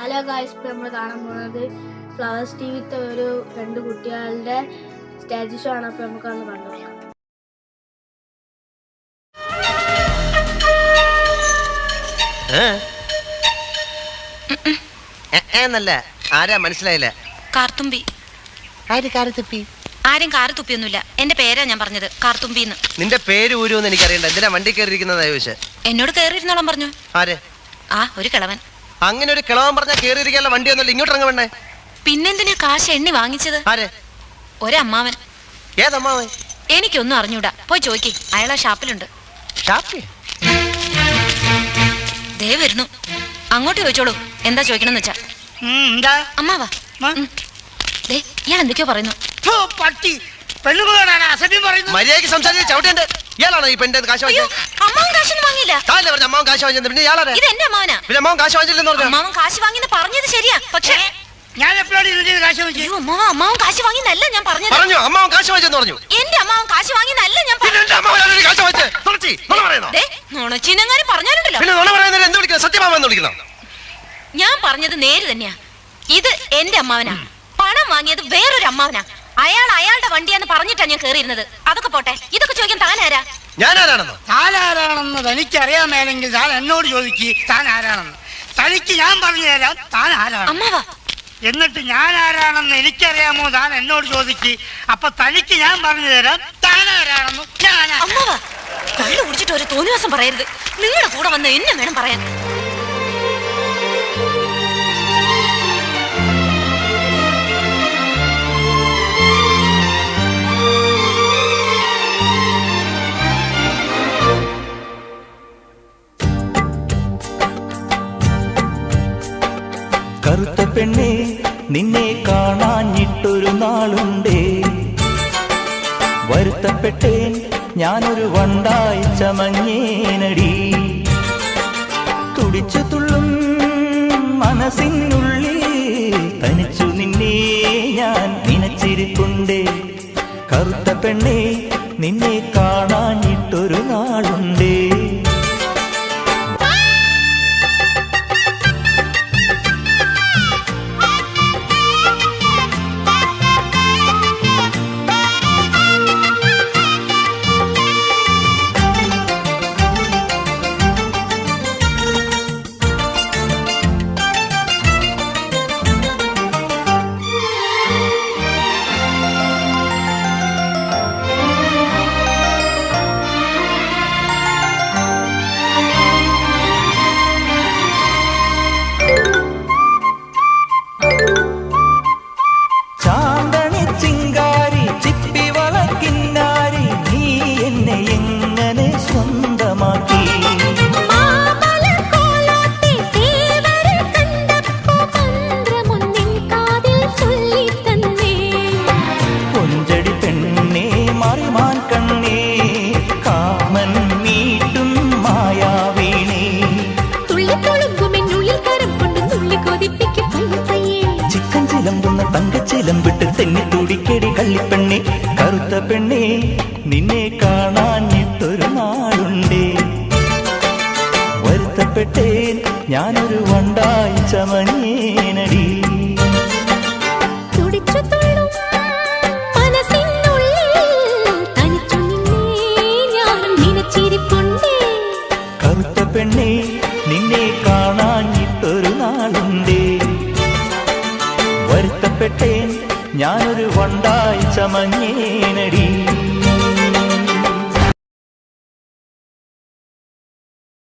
Hello guys, ഇപ്പോൾ നമ്മൾ കാണാൻ പോകുന്നത് ഫ്ലവേഴ്സ് ടിവിത്തെ ഒരു 2 കുട്ടികളുടെ സ്റ്റേജ് ഷോ ആണ്. അപ്പോൾ നമുക്കൊന്ന് കണ്ടുനോക്കാം. എന്നല്ല ആരാ മനസ്സിലായില്ല. കാർത്തുമ്പി. ആരും കാറ് തുപ്പിയൊന്നുമില്ല. എന്റെ പേരാ ഞാൻ പറഞ്ഞത്, കാർത്തുമ്പിന്ന്. നിന്റെ പേര് ഊരുന്ന് എനിക്കറിയണ്ട. എന്തിനാ വണ്ടി കയറിയിരിക്കുന്നതാ ചോദിച്ചേ? എന്നോട് കയറിയിരുന്നോളം പറഞ്ഞു. ആര്? ആ ഒരു കിളവൻ. അങ്ങനെ ഒരു കിളവൻ പറഞ്ഞാൽ കയറിയിരിക്കാനുള്ള വണ്ടി ഒന്നുമില്ല. ഇങ്ങോട്ട് ഇറങ്ങ വേണ്ടേ? പിന്നെന്തിനാ കാശ് എണ്ണി വാങ്ങിച്ചത്? ആര്? ഒരമ്മാവൻ. ഏതമ്മാവൻ? എനിക്കൊന്നും അറിഞ്ഞൂടാ, പോയി ചോദിക്കേ. അയാളാ ഷാപ്പിലുണ്ട്. ദേ വരുന്നു, അങ്ങോട്ട് ചോദിച്ചോളൂ. എന്താ ചോദിക്കണമെന്ന് വെച്ചാ. അമ്മാവാ, ഇയാൾ എന്തൊക്കെയോ പറയുന്നു. മര്യാദയ്ക്ക് സംസാരിച്ച് ചവിട്ടേണ്ട. ഇയാളാണോ ഈ പെണ്ണിന്റെ കാശ് വാങ്ങിയത്? അമ്മാവൻ കാശൊന്നും വാങ്ങിയില്ല. അമ്മാവൻ കാശ് വാങ്ങിയത്. പിന്നെ ഇയാളാ? ഇത് എന്റെ അമ്മാവനാ. പിന്നെ അമ്മാവൻ കാശ് വാങ്ങിച്ചില്ലെന്ന് പറഞ്ഞു. അമ്മാവൻ കാശ് വാങ്ങിന്ന് പറഞ്ഞത് ശരിയാ, പക്ഷേ ഞാൻ എപ്പോഴാണ് കാശ് വാങ്ങിച്ചത്? അമ്മാവൻ കാശ് വാങ്ങിന്നല്ല ഞാൻ പറഞ്ഞത്. പറഞ്ഞു അമ്മാവൻ കാശ് വാങ്ങിച്ചെന്ന് പറഞ്ഞു. എന്റെ അമ്മാവൻ കാശ് വാങ്ങിന്നല്ല ഞാൻ നുണച്ചിനെങ്ങാനും പറഞ്ഞാലുണ്ടല്ലോ. ഞാൻ പറഞ്ഞത് നേര് തന്നെയാ. ഇത് എന്റെ അമ്മാവനാ. പണം വാങ്ങിയത് വേറൊരു അമ്മാവനാ. അയാളുടെ വണ്ടിയാന്ന് പറഞ്ഞിട്ടാ ഞാൻ കേറിയിരുന്നത്. അതൊക്കെ പോട്ടെ, ഇതൊക്കെ ചോദിക്കാൻ താനാരാ? താനാരാണെന്ന് തനിക്കറിയാൻ മേലെങ്കിൽ താൻ എന്നോട് ചോദിക്ക് താൻ ആരാണെന്ന്. തനിക്ക് ഞാൻ പറഞ്ഞു തരാം താൻ ആരാണ്. അമ്മാവാ, എന്നിട്ട് ഞാൻ ആരാണെന്ന് എനിക്കറിയാമോ താൻ എന്നോട് ചോദിക്ക്. അപ്പൊ തനിക്ക് ഞാൻ പറഞ്ഞു തരാം താൻ ആരാണെന്ന്. അമ്മാവാ, കള്ളു കുടിച്ചിട്ട് ഒരു തോന്നിവാസം പറയരുത്. നിങ്ങളുടെ കൂടെ വന്ന് എന്നെ വേണം പറയാൻ. കറുത്ത പെണ്ണേ, നിന്നെ കാണാഞ്ഞിട്ടൊരു നാളുണ്ടേ. വരുത്തപ്പെട്ടേൻ ഞാനൊരു വണ്ടായി ചമഞ്ഞേനടി. തുടിച്ചു തുള്ളും മനസ്സിനുള്ളിൽ തനിച്ചു നിന്നെ ഞാൻ നനച്ചിരിപ്പുണ്ടേ. കറുത്ത പെണ്ണേ, നിന്നെ കാണാഞ്ഞിട്ടൊരു നാളുണ്ടേ. തങ്കച്ചിലമ്പിട്ട് തെന്നി തുടിക്കടി കള്ളിപ്പെണ്ണേ. കറുത്ത പെണ്ണേ, നിന്നെ കാണാഞ്ഞിട്ടൊരു നാളുണ്ടേ. വരുത്തപ്പെട്ടേൻ ഞാനൊരു വണ്ടായി ചമഞ്ഞേനടി. കറുത്ത പെണ്ണേ, നിന്നെ കാണാഞ്ഞിട്ടൊരു നാളുണ്ടേ. വരുത്തപ്പെട്ടേൻ ഞാനൊരു വണ്ടായി ചമഞ്ഞേനടി.